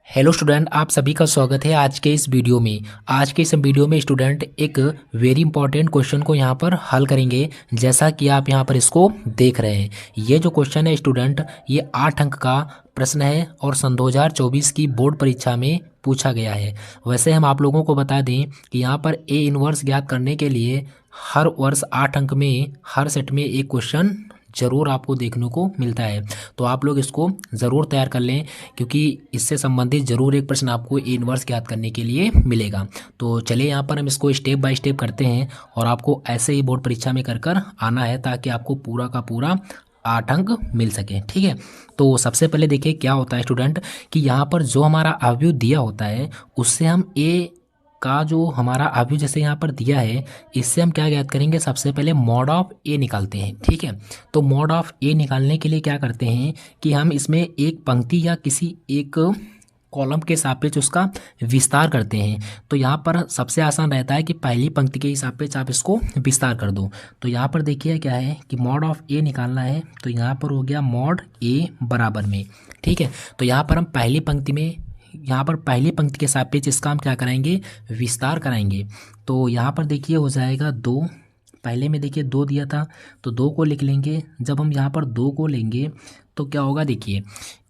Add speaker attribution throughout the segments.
Speaker 1: Hello student, आप सभी का स्वागत है आज के इस वीडियो में। आज के इस वीडियो में स्टूडेंट एक वेरी इंपॉर्टेंट क्वेश्चन को यहाँ पर हल करेंगे। जैसा कि आप यहाँ पर इसको देख रहे हैं, ये जो क्वेश्चन है स्टूडेंट, ये 8 अंक का प्रश्न है और सन 2024 की बोर्ड परीक्षा में पूछा गया है। वैसे हम आप लोगों को बता दें कि यहाँ पर ए इनवर्स ज्ञात करने के लिए हर वर्ष 8 अंक में हर सेट में एक क्वेश्चन ज़रूर आपको देखने को मिलता है। तो आप लोग इसको ज़रूर तैयार कर लें, क्योंकि इससे संबंधित ज़रूर एक प्रश्न आपको ए इनवर्स ज्ञात करने के लिए मिलेगा। तो चलिए यहाँ पर हम इसको स्टेप बाय स्टेप करते हैं और आपको ऐसे ही बोर्ड परीक्षा में कर आना है, ताकि आपको पूरा का पूरा 8 अंक मिल सके। ठीक है, तो सबसे पहले देखिए क्या होता है स्टूडेंट कि यहाँ पर जो हमारा अवयव दिया होता है उससे हम ए का जो हमारा अवयव जैसे यहाँ पर दिया है, इससे हम क्या ज्ञात करेंगे। सबसे पहले मॉड ऑफ ए निकालते हैं। ठीक है, तो मॉड ऑफ ए निकालने के लिए क्या करते हैं कि हम इसमें एक पंक्ति या किसी एक कॉलम के सापेक्ष उसका विस्तार करते हैं। तो यहाँ पर सबसे आसान रहता है कि पहली पंक्ति के सापेक्ष आप इसको विस्तार कर दो। तो यहाँ पर देखिए क्या है कि मॉड ऑफ ए निकालना है, तो यहाँ पर हो गया मॉड ए बराबर में। ठीक है, तो यहाँ पर हम पहली पंक्ति में यहाँ पर पहली पंक्ति के सापेक्ष इसका हम क्या कराएंगे, विस्तार कराएंगे। तो यहाँ पर देखिए हो जाएगा 2। पहले में देखिए 2 दिया था, तो 2 को लिख लेंगे। जब हम यहाँ पर 2 को लेंगे तो क्या होगा, देखिए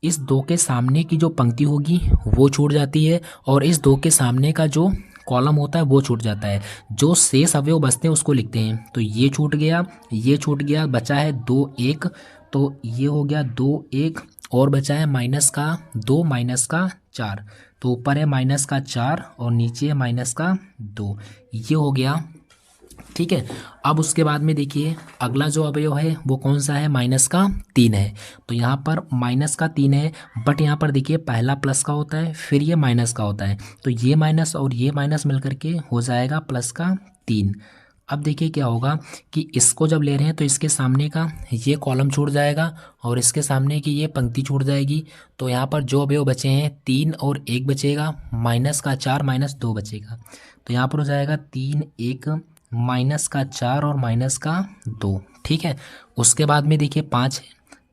Speaker 1: इस 2 के सामने की जो पंक्ति होगी वो छूट जाती है और इस 2 के सामने का जो कॉलम होता है वो छूट जाता है। जो शेष अवयव बचते हैं उसको लिखते हैं। तो ये छूट गया, ये छूट गया, बचा है 2 1। तो ये हो गया 2 1 और बचा है माइनस का 2 माइनस का 4। तो ऊपर है माइनस का 4 और नीचे है माइनस का 2। ये हो गया। ठीक है, अब उसके बाद में देखिए अगला जो अवयव है वो कौन सा है, माइनस का 3 है। तो यहाँ पर माइनस का 3 है, बट यहाँ पर देखिए पहला प्लस का होता है फिर ये माइनस का होता है। तो ये माइनस और ये माइनस मिलकर के हो जाएगा प्लस का 3। अब देखिए क्या होगा कि इसको जब ले रहे हैं तो इसके सामने का ये कॉलम छूट जाएगा और इसके सामने की ये पंक्ति छूट जाएगी। तो यहाँ पर जो अवयव बचे हैं 3 और 1 बचेगा, माइनस का 4 माइनस 2 बचेगा। तो यहाँ पर हो जाएगा 3 1 माइनस का 4 और माइनस का 2। ठीक है, उसके बाद में देखिए 5 है,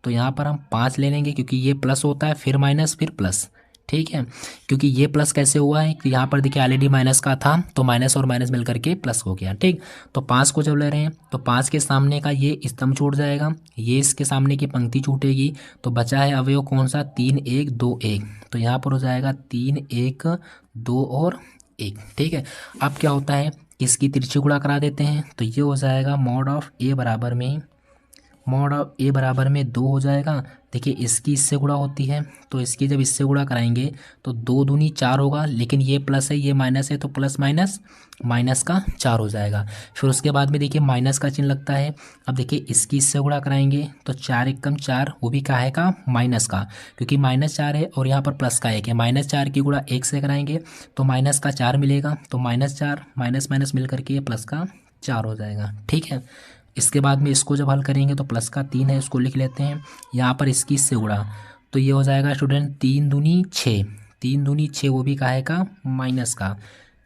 Speaker 1: तो यहाँ पर हम 5 ले लेंगे, क्योंकि ये प्लस होता है फिर माइनस फिर प्लस। ठीक है, क्योंकि ये प्लस कैसे हुआ है कि यहाँ पर देखिए ऑलरेडी माइनस का था, तो माइनस और माइनस मिलकर के प्लस हो गया। ठीक, तो 5 को जब ले रहे हैं तो 5 के सामने का ये स्तंभ छूट जाएगा, ये इसके सामने की पंक्ति छूटेगी। तो बचा है अवयव कौन सा, 3 1 2 1। तो यहाँ पर हो जाएगा 3 1 2 और 1। ठीक है, अब क्या होता है, इसकी तिरछी गुणा करा देते हैं। तो ये हो जाएगा मॉड ऑफ ए बराबर में, मॉड ऑफ ए बराबर में 2 हो जाएगा। देखिए इसकी इससे गुणा होती है, तो इसकी जब इससे गुणा कराएंगे तो 2 दूनी 4 होगा, लेकिन ये प्लस है ये माइनस है, तो प्लस माइनस माइनस का 4 हो जाएगा। फिर उसके बाद में देखिए माइनस का चिन्ह लगता है। अब देखिए इसकी इससे गुणा कराएंगे तो 4 एकम 4, वो भी का है का माइनस का, क्योंकि माइनस 4 है और यहाँ पर प्लस का 1 है। माइनस 4 की गुणा 1 से कराएंगे तो माइनस का 4 मिलेगा। तो माइनस 4 माइनस माइनस मिल करके ये प्लस का 4 हो जाएगा। ठीक है, इसके बाद में इसको जब हल करेंगे तो प्लस का 3 है, इसको लिख लेते हैं। यहाँ पर इसकी इससे गुणा, तो ये हो जाएगा स्टूडेंट 3 दूनी 6, 3 दूनी 6, वो भी का है का माइनस का।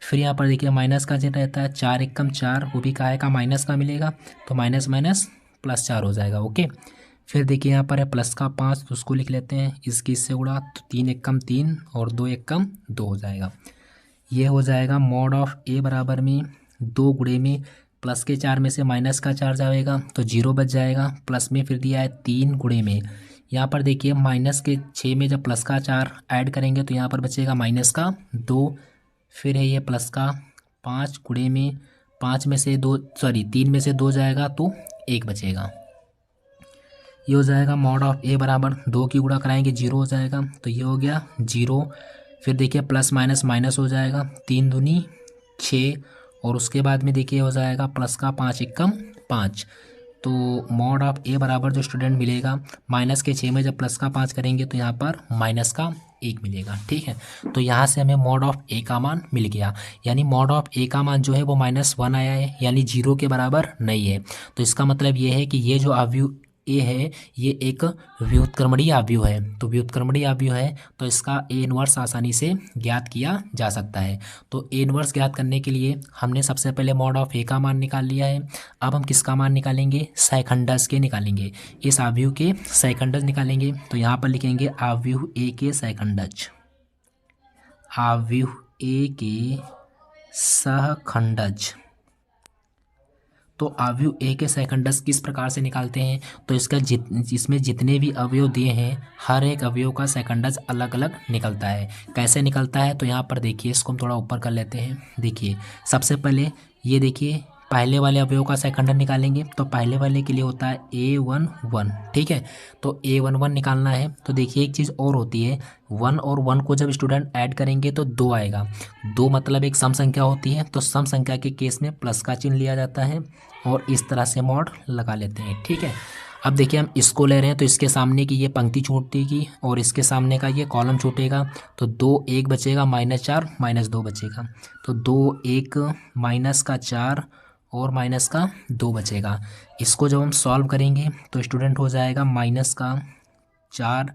Speaker 1: फिर यहाँ पर देखिए माइनस का चिन्ह रहता है, 4 एकम 4, वो भी का है का माइनस का मिलेगा। तो माइनस माइनस प्लस 4 हो जाएगा। ओके, फिर देखिए यहाँ पर है प्लस का 5, तो उसको लिख लेते हैं। इसकी इससे गुणा, तो 3 एकम 3 और 2 एकम 2 हो जाएगा। ये हो जाएगा मॉड ऑफ ए बराबर में 2 गुणे में प्लस के 4 में से माइनस का 4 जाएगा तो 0 बच जाएगा। प्लस में फिर दिया है 3 गुणे में, यहाँ पर देखिए माइनस के 6 में जब प्लस का 4 ऐड करेंगे तो यहाँ पर बचेगा माइनस का 2। फिर है ये प्लस का 5 गुणे में 5 में से 2 3 में से 2 जाएगा तो 1 बचेगा। ये हो जाएगा मॉड ऑफ ए बराबर 2 की गुणा कराएंगे 0 हो जाएगा, तो ये हो गया 0। फिर देखिए प्लस माइनस माइनस हो जाएगा, 3 दूनी 6 और उसके बाद में देखिए हो जाएगा प्लस का 5 एकम 5। तो मॉड ऑफ ए बराबर जो स्टूडेंट मिलेगा, माइनस के 6 में जब प्लस का 5 करेंगे तो यहाँ पर माइनस का 1 मिलेगा। ठीक है, तो यहाँ से हमें मॉड ऑफ ए का मान मिल गया, यानी मॉड ऑफ ए का मान जो है वो -1 आया है, यानी 0 के बराबर नहीं है। तो इसका मतलब ये है कि ये जो अवयव ए है ये एक व्युत्क्रमणीय अवयव है। तो व्युत्क्रमणीय अवयव है तो इसका ए इनवर्स आसानी से ज्ञात किया जा सकता है। तो ए इनवर्स ज्ञात करने के लिए हमने सबसे पहले मॉड ऑफ ए का मान निकाल लिया है। अब हम किसका मान निकालेंगे, सेकंडस के निकालेंगे, इस अवयव के सेकंडस निकालेंगे। तो यहाँ पर लिखेंगे अवयव ए के सेकंडस। अवयव ए के सहखंडज। तो अवयव ए के सहखंडज किस प्रकार से निकालते हैं? तो इसमें जितने भी अवयव दिए हैं हर एक अवयव का सहखंडज अलग अलग निकलता है। कैसे निकलता है? तो यहाँ पर देखिए, इसको हम थोड़ा ऊपर कर लेते हैं। देखिए सबसे पहले ये देखिए, पहले वाले अवयव का सहखंडज निकालेंगे तो पहले वाले के लिए होता है A11, ठीक है। तो A11 निकालना है। तो देखिए एक चीज़ और होती है, 1 और 1 को जब स्टूडेंट ऐड करेंगे तो 2 आएगा। 2 मतलब एक सम संख्या होती है, तो सम संख्या के केस में प्लस का चिन्ह लिया जाता है और इस तरह से मॉड लगा लेते हैं, ठीक है। अब देखिए हम इसको ले रहे हैं तो इसके सामने की ये पंक्ति छूटेगी और इसके सामने का ये कॉलम छूटेगा। तो 2 1 बचेगा, -4 -2 बचेगा। तो 2 1 माइनस का 4 और माइनस का 2 बचेगा। इसको जब हम सॉल्व करेंगे तो स्टूडेंट हो जाएगा माइनस का 4,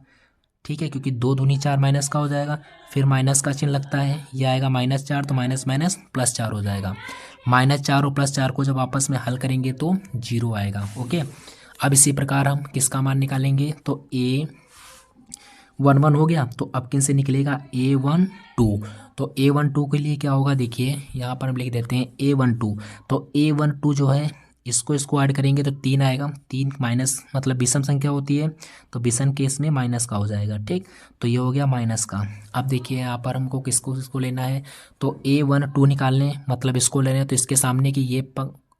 Speaker 1: ठीक है, क्योंकि 2 दूनी 4 माइनस का हो जाएगा। फिर माइनस का चिन्ह लगता है, ये आएगा -4, तो माइनस माइनस +4 हो जाएगा। -4 और +4 को जब आपस में हल करेंगे तो 0 आएगा। ओके, अब इसी प्रकार हम किसका मान निकालेंगे? तो A11 हो गया। तो अब किन से निकलेगा? A12। तो A12 के लिए क्या होगा? देखिए यहाँ पर हम लिख देते हैं A12। तो A12 जो है इसको ऐड करेंगे तो 3 आएगा। 3 माइनस मतलब विषम संख्या होती है, तो विषम केस में माइनस का हो जाएगा, ठीक। तो ये हो गया माइनस का। अब देखिए यहाँ पर हमको किसको लेना है? तो A12 निकालने मतलब इसको लेना है, तो इसके सामने की ये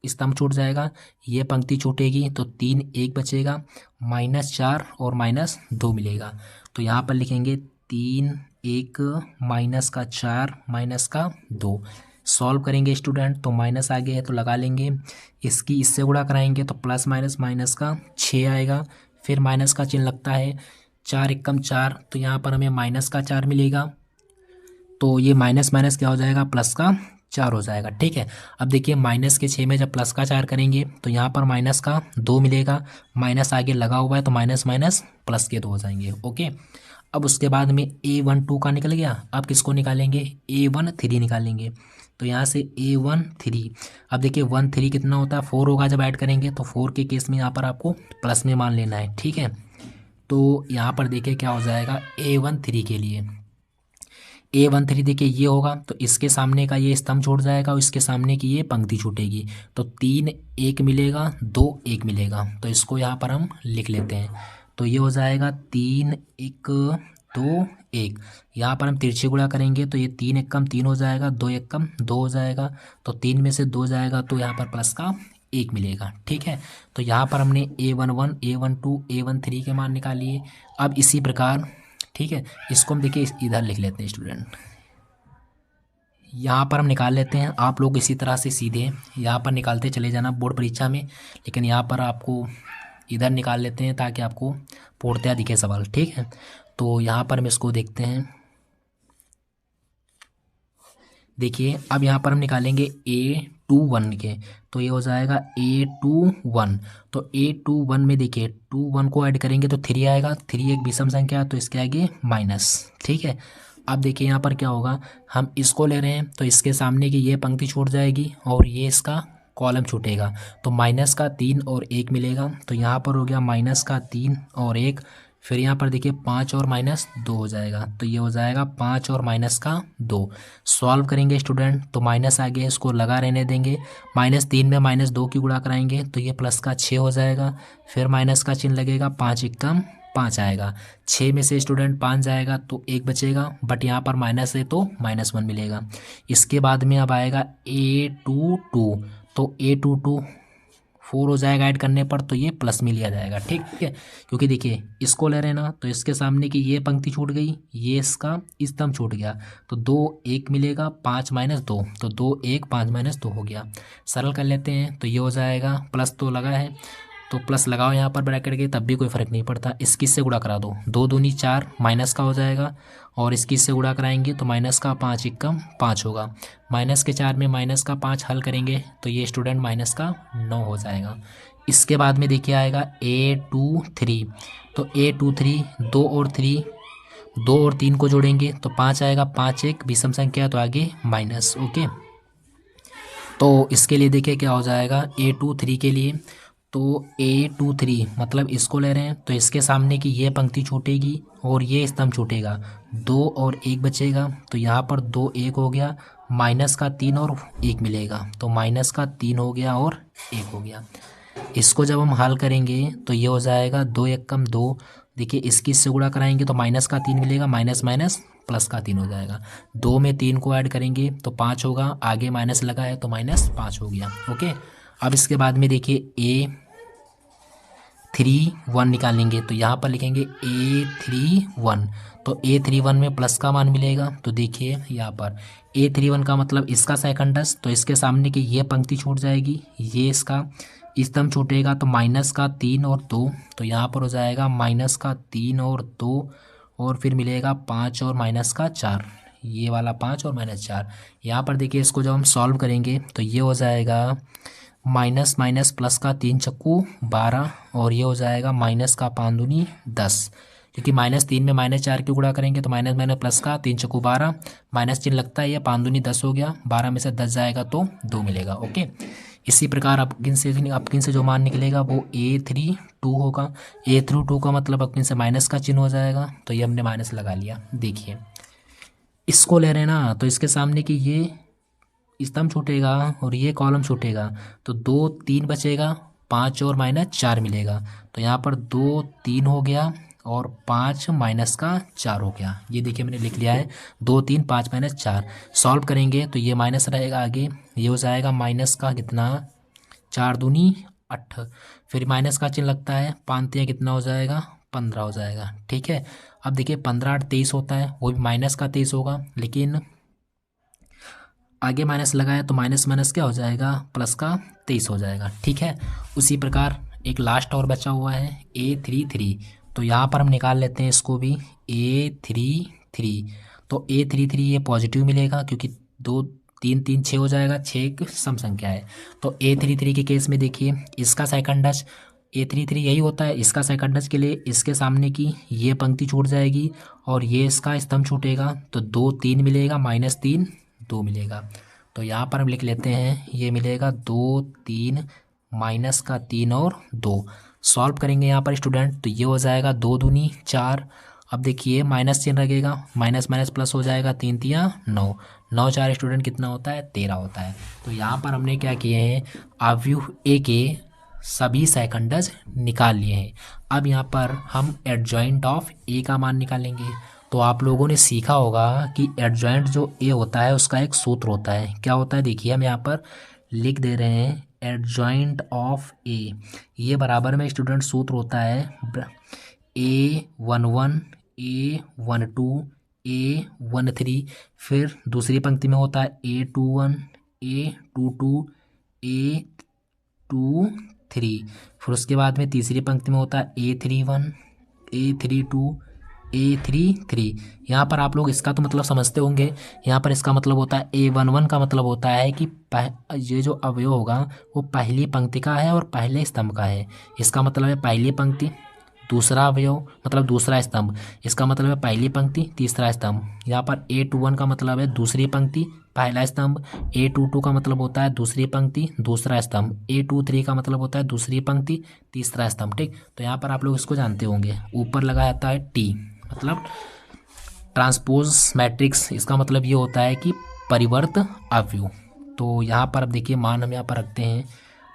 Speaker 1: स्तंभ छूट जाएगा, ये पंक्ति छूटेगी, तो 3 1 बचेगा, -4 और -2 मिलेगा। तो यहाँ पर लिखेंगे 3 1 माइनस का 4 माइनस का 2। सॉल्व करेंगे स्टूडेंट तो माइनस आगे है तो लगा लेंगे, इसकी इससे गुणा कराएंगे तो प्लस माइनस माइनस का 6 आएगा। फिर माइनस का चिन्ह लगता है, 4 एकम 4, तो यहाँ पर हमें माइनस का 4 मिलेगा। तो ये माइनस माइनस क्या हो जाएगा? प्लस का 4 हो जाएगा, ठीक है। अब देखिए माइनस के 6 में जब प्लस का 4 करेंगे तो यहाँ पर माइनस का 2 मिलेगा, माइनस आगे लगा हुआ है तो माइनस माइनस प्लस के 2 हो जाएंगे। ओके, अब उसके बाद में A12 का निकल गया। अब किसको निकालेंगे? A13 निकालेंगे। तो यहाँ से A13, अब देखिए 13 कितना होता है? 4 होगा जब ऐड करेंगे, तो 4 के केस में यहाँ पर आपको प्लस में मान लेना है, ठीक है। तो यहाँ पर देखिए क्या हो जाएगा A13 के लिए। A13 देखिए ये होगा, तो इसके सामने का ये स्तंभ छूट जाएगा और इसके सामने की ये पंक्ति छूटेगी, तो 3 1 मिलेगा, 2 1 मिलेगा। तो इसको यहाँ पर हम लिख लेते हैं। तो ये हो जाएगा 3 1 2 1। यहाँ पर हम तिरछे गुणा करेंगे तो ये 3 1 कम 3 हो जाएगा, 2 1 कम 2 हो जाएगा, तो 3 में से 2 जाएगा तो यहाँ पर प्लस का 1 मिलेगा, ठीक है। तो यहाँ पर हमने A11 A12 A13 के मान निकालिए। अब इसी प्रकार, ठीक है, इसको हम देखिए इधर लिख लेते हैं स्टूडेंट, यहाँ पर हम निकाल लेते हैं। आप लोग इसी तरह से सीधे यहाँ पर निकालते चले जाना बोर्ड परीक्षा में, लेकिन यहाँ पर आपको इधर निकाल लेते हैं ताकि आपको पूर्णतया दिखे सवाल, ठीक है। तो यहाँ पर हम इसको देखते हैं। देखिए अब यहाँ पर हम निकालेंगे A21 के, तो ये हो जाएगा A21। तो A21 में देखिए 21 को ऐड करेंगे तो 3 आएगा, 3 एक विषम संख्या तो इसके आगे माइनस, ठीक है। अब देखिए यहाँ पर क्या होगा, हम इसको ले रहे हैं तो इसके सामने की ये पंक्ति छूट जाएगी और ये इसका कॉलम छूटेगा, तो माइनस का 3 और 1 मिलेगा। तो यहाँ पर हो गया माइनस का 3 और 1। फिर यहाँ पर देखिए 5 और -2 हो जाएगा, तो ये हो जाएगा 5 और माइनस का 2। सॉल्व करेंगे स्टूडेंट तो माइनस आगे इसको लगा रहने देंगे, -3 में -2 की गुणा कराएंगे तो ये प्लस का 6 हो जाएगा। फिर माइनस का चिन्ह लगेगा, 5 एकम 5 आएगा, 6 में से स्टूडेंट 5 जाएगा तो 1 बचेगा, बट यहाँ पर माइनस है तो -1 मिलेगा। इसके बाद में अब आएगा A22, तो A22 4 हो जाएगा ऐड करने पर, तो ये प्लस में लिया जाएगा, ठीक है। क्योंकि देखिए इसको ले रहे हैं ना, तो इसके सामने की ये पंक्ति छूट गई, ये इसका स्तंभ छूट गया, तो 2 1 मिलेगा, 5 -2, तो 2 1 5 -2 हो गया। सरल कर लेते हैं तो ये हो जाएगा, प्लस तो लगा है तो प्लस लगाओ यहाँ पर ब्रैकेट के, तब भी कोई फ़र्क नहीं पड़ता। इसकी से गुणा करा दो, 2 दूनी 4 माइनस का हो जाएगा, और इसकी से गुणा कराएंगे तो माइनस का 5 एकम 5 होगा, माइनस के 4 में माइनस का 5 हल करेंगे तो ये स्टूडेंट माइनस का 9 हो जाएगा। इसके बाद में देखिए आएगा A23, तो A23 2 और 3 को जोड़ेंगे तो 5 आएगा, 5 एक विषम संख्या तो आगे माइनस। ओके, तो इसके लिए देखिए क्या हो जाएगा A23 के लिए, तो A23 मतलब इसको ले रहे हैं, तो इसके सामने की ये पंक्ति छूटेगी और ये स्तंभ छूटेगा, 2 और 1 बचेगा, तो यहाँ पर 2 1 हो गया, माइनस का 3 और 1 मिलेगा, तो माइनस का 3 हो गया और 1 हो गया। इसको जब हम हल करेंगे तो ये हो जाएगा 2 1 कम 2, देखिए इसकी इससे गुणा कराएंगे तो माइनस का 3 मिलेगा, माइनस माइनस प्लस का 3 हो जाएगा, 2 में 3 को ऐड करेंगे तो 5 होगा, आगे माइनस लगा है तो माइनस 5 हो गया। ओके, अब इसके बाद में देखिए A31 निकालेंगे, तो यहाँ पर लिखेंगे A31, तो A31 में प्लस का मान मिलेगा, तो देखिए यहाँ पर A31 का मतलब इसका सेकंडस, तो इसके सामने की ये पंक्ति छूट जाएगी, ये इसका स्तंभ छूटेगा, तो माइनस का 3 और 2, तो यहाँ पर हो जाएगा माइनस का 3 और 2, और फिर मिलेगा 5 और माइनस का 4, ये वाला 5 और माइनस 4। यहाँ पर देखिए इसको जब हम सॉल्व करेंगे तो ये हो जाएगा माइनस माइनस प्लस का 3 चक्कू 12, और ये हो जाएगा माइनस का 5 दूनी 10, क्योंकि -3 में -4 की गुणा करेंगे तो माइनस माइनस प्लस का 3 चक्कू 12, माइनस चिन्ह लगता है, ये 5 दूनी 10 हो गया, 12 में से 10 जाएगा तो 2 मिलेगा। ओके, इसी प्रकार अपकिन से जो मान निकलेगा वो A32 होगा, A32 का मतलब अपकिन से माइनस का चिन्ह हो जाएगा, तो ये हमने माइनस लगा लिया। देखिए इसको ले रहे हैं ना, तो इसके सामने की ये स्तंभ छूटेगा और ये कॉलम छूटेगा, तो 2 3 बचेगा, 5 और माइनस 4 मिलेगा, तो यहाँ पर 2 3 हो गया और 5 माइनस का 4 हो गया। ये देखिए मैंने लिख लिया है 2 3 5 माइनस 4। सॉल्व करेंगे तो ये माइनस रहेगा आगे, ये हो जाएगा माइनस का कितना 4 दूनी 8, फिर माइनस का चिन्ह लगता है, 5 तिया कितना हो जाएगा 15 हो जाएगा। ठीक है, अब देखिए 15 8 23 होता है, वो भी माइनस का 23 होगा, लेकिन आगे माइनस लगाया तो माइनस माइनस क्या हो जाएगा प्लस का 23 हो जाएगा। ठीक है, उसी प्रकार एक लास्ट और बचा हुआ है A33, तो यहाँ पर हम निकाल लेते हैं इसको भी A33, तो A33 ये पॉजिटिव मिलेगा क्योंकि 2 3 3 6 हो जाएगा, 6 एक सम संख्या है, तो A33 के केस में देखिए इसका सेकंडस A33 यही होता है, इसका सेकंडस के लिए इसके सामने की ये पंक्ति छूट जाएगी और ये इसका स्तंभ छूटेगा, तो 2 3 मिलेगा, -3 2 मिलेगा, तो यहाँ पर हम लिख लेते हैं ये मिलेगा 2 3 माइनस का 3 और 2। सॉल्व करेंगे यहाँ पर स्टूडेंट, तो ये हो जाएगा 2 दूनी 4, अब देखिए माइनस चिन्ह लगेगा, माइनस माइनस प्लस हो जाएगा, 3 तिया 9, 9 4 स्टूडेंट कितना होता है 13 होता है। तो यहाँ पर हमने क्या किए हैं अवयव ए के सभी सेकंडस निकाल लिए हैं। अब यहाँ पर हम एडजॉइंट ऑफ ए का मान निकालेंगे। तो आप लोगों ने सीखा होगा कि एडजॉइंट जो ए होता है उसका एक सूत्र होता है, क्या होता है देखिए हम यहाँ पर लिख दे रहे हैं एडजॉइंट ऑफ ए, ये बराबर में स्टूडेंट सूत्र होता है A11 A12 A13, फिर दूसरी पंक्ति में होता है A21 A22 A23, फिर उसके बाद में तीसरी पंक्ति में होता है A31 A32 A33। यहाँ पर आप लोग इसका तो मतलब समझते होंगे, यहाँ पर इसका मतलब होता है A11 का मतलब होता है कि ये जो अवयव होगा वो पहली पंक्ति का है और पहले स्तंभ का है, इसका मतलब है पहली पंक्ति, दूसरा अवयव मतलब दूसरा स्तंभ, इसका मतलब है पहली पंक्ति तीसरा स्तंभ। यहाँ पर A21 का मतलब है दूसरी पंक्ति पहला स्तंभ, A22 का मतलब होता है दूसरी पंक्ति दूसरा स्तंभ, A23 का मतलब होता है दूसरी पंक्ति तीसरा स्तंभ। ठीक, तो यहाँ पर आप लोग इसको जानते होंगे, ऊपर लगा जाता है T मतलब ट्रांसपोज मैट्रिक्स, इसका मतलब ये होता है कि परिवर्त अवयव। तो यहाँ पर अब देखिए मान हम यहाँ पर रखते हैं,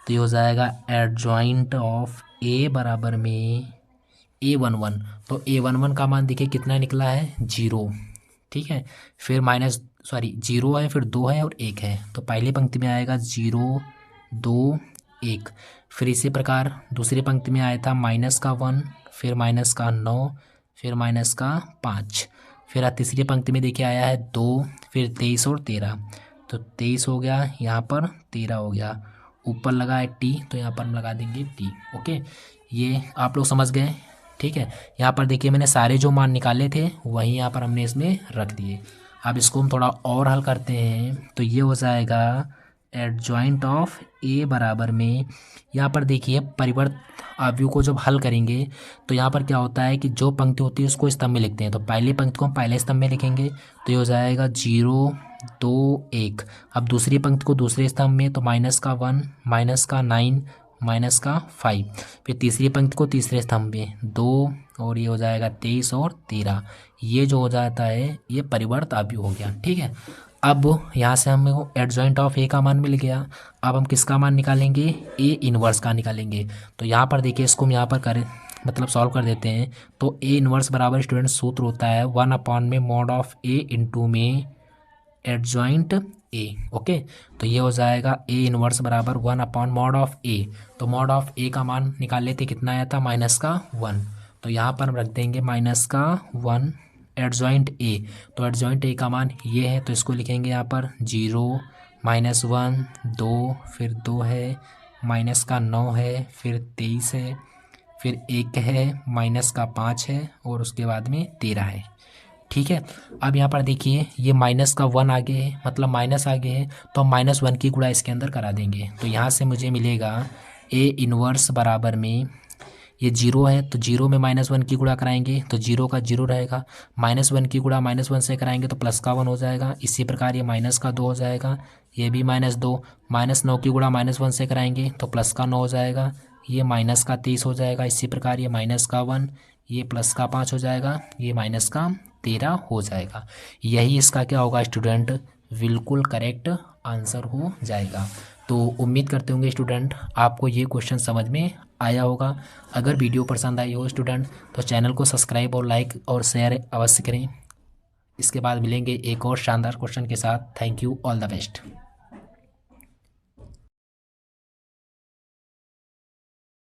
Speaker 1: तो ये हो जाएगा एडजॉइंट ऑफ ए बराबर में A11, तो A11 का मान देखिए कितना निकला है 0। ठीक है, फिर जीरो है, फिर 2 है और 1 है, तो पहली पंक्ति में आएगा 0 2 1, फिर इसी प्रकार दूसरी पंक्ति में आया था -1, फिर -9, फिर -5, फिर तीसरी पंक्ति में देखिए आया है 2, फिर 23 और 13, तो 23 हो गया, यहाँ पर 13 हो गया, ऊपर लगा है T, तो यहाँ पर हम लगा देंगे T। ओके, ये आप लोग समझ गए। ठीक है, यहाँ पर देखिए मैंने सारे जो मान निकाले थे वही यहाँ पर हमने इसमें रख दिए। अब इसको हम थोड़ा और हल करते हैं, तो ये हो जाएगा एडजॉइंट ऑफ ए बराबर में, यहाँ पर देखिए परिवर्त अवयव को जब हल करेंगे तो यहाँ पर क्या होता है कि जो पंक्ति होती है उसको स्तंभ में लिखते हैं, तो पहली पंक्ति को हम पहले स्तंभ में लिखेंगे, तो ये हो जाएगा 0 2 1। अब दूसरी पंक्ति को दूसरे स्तंभ में, तो -1 -9 माइनस का 5, फिर तीसरी पंक्ति को तीसरे स्तंभ में 2 और ये हो जाएगा 23 और 13। ये जो हो जाता है ये परिवर्त अवयव हो गया। ठीक है, अब यहाँ से हमें एडजॉइंट ऑफ ए का मान मिल गया। अब हम किसका मान निकालेंगे, ए इनवर्स का निकालेंगे। तो यहाँ पर देखिए इसको हम यहाँ पर करें मतलब सॉल्व कर देते हैं। तो ए इनवर्स बराबर स्टूडेंट सूत्र होता है 1 में मॉड ऑफ ए इंटू में एडजॉइंट ए। ओके, तो ये हो जाएगा ए इनवर्स बराबर 1 मॉड ऑफ ए। तो मॉड ऑफ ए का मान निकाल लेते, कितना आया था माइनस का 1। तो यहाँ पर हम रख देंगे माइनस का 1 एडजॉइंट ए। तो एडजॉइंट ए का मान ये है, तो इसको लिखेंगे यहाँ पर 0 -1 2 फिर 2 है, माइनस का 9 है, फिर 23 है, फिर 1 है, माइनस का 5 है और उसके बाद में 13 है। ठीक है, अब यहाँ पर देखिए ये माइनस का 1 आगे है मतलब माइनस आगे है, तो हम -1 की गुणा इसके अंदर करा देंगे। तो यहाँ से मुझे मिलेगा ए इनवर्स बराबर में ये 0 है, तो 0 में -1 की गुणा कराएंगे तो 0 का 0 रहेगा, -1 की गुणा -1 से कराएंगे तो प्लस का 1 हो जाएगा। इसी प्रकार ये माइनस का 2 हो जाएगा, ये भी -2, -9 की गुणा -1 से कराएंगे तो प्लस का 9 हो जाएगा, ये माइनस का 23 हो जाएगा। इसी प्रकार ये माइनस का 1, ये प्लस का 5 हो जाएगा, ये माइनस का 13 हो जाएगा। यही इसका क्या होगा स्टूडेंट, बिल्कुल करेक्ट आंसर हो जाएगा। तो उम्मीद करते होंगे स्टूडेंट आपको ये क्वेश्चन समझ में आया होगा। अगर वीडियो पसंद आई हो स्टूडेंट तो चैनल को सब्सक्राइब और लाइक और शेयर अवश्य करें। इसके बाद मिलेंगे एक और शानदार क्वेश्चन के साथ। Thank you, all the best.